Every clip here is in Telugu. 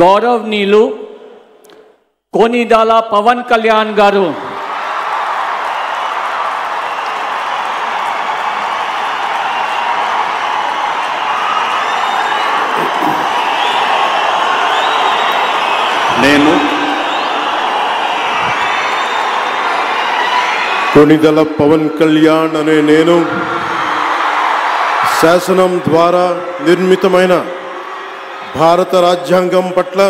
గౌరవనీయులు కొనిదెల పవన్ కళ్యాణ్ గారు నేను కొనిదెల పవన్ కళ్యాణ్ అనే నేను శాసనం ద్వారా నిర్మితమైన భారత రాజ్యాంగం పట్ల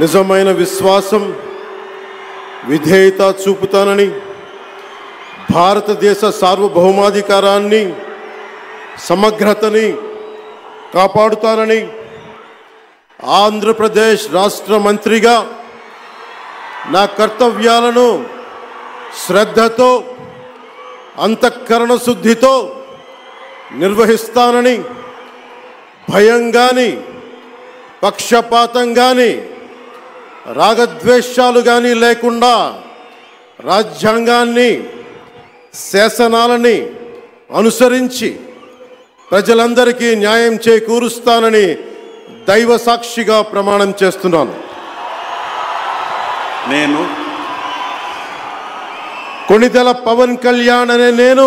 నిజమైన విశ్వాసం విధేయత చూపుతానని భారతదేశ సార్వభౌమాధికారాన్ని సమగ్రతని కాపాడుతానని ఆంధ్రప్రదేశ్ రాష్ట్ర మంత్రిగా నా కర్తవ్యాలను శ్రద్ధతో అంతఃకరణ శుద్ధితో నిర్వహిస్తానని భయం గాని పక్షపాతం గాని రాగద్వేషాలు గాని లేకుండా రాజ్యాంగాన్ని శాసనాలని అనుసరించి ప్రజలందరికీ న్యాయం చేకూరుస్తానని దైవ సాక్షిగా ప్రమాణం చేస్తున్నాను. నేను కొనిదెల పవన్ కళ్యాణ్ అనే నేను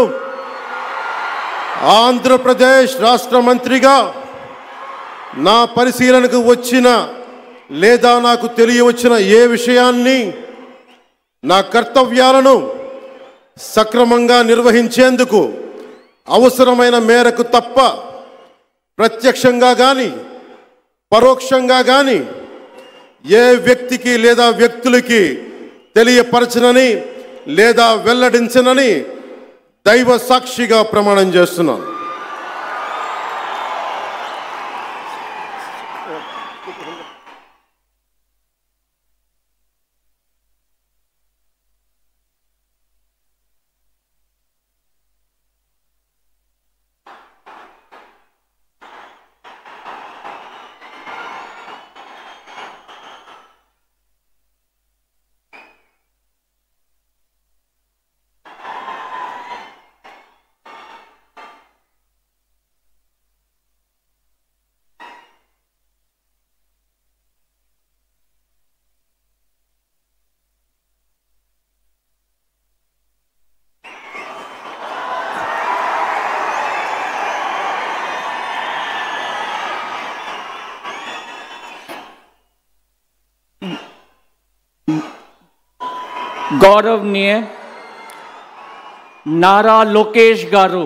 ఆంధ్రప్రదేశ్ రాష్ట్ర మంత్రిగా నా పరిశీలనకు వచ్చిన లేదా నాకు తెలియవచ్చిన ఏ విషయాన్ని నా కర్తవ్యాలను సక్రమంగా నిర్వహించేందుకు అవసరమైన మేరకు తప్ప ప్రత్యక్షంగా కానీ పరోక్షంగా కానీ ఏ వ్యక్తికి లేదా వ్యక్తులకి తెలియపరచనని లేదా వెల్లడించనని దైవ సాక్షిగా ప్రమాణం చేస్తున్నాను. गौरवनीय नारा लोकेश गारू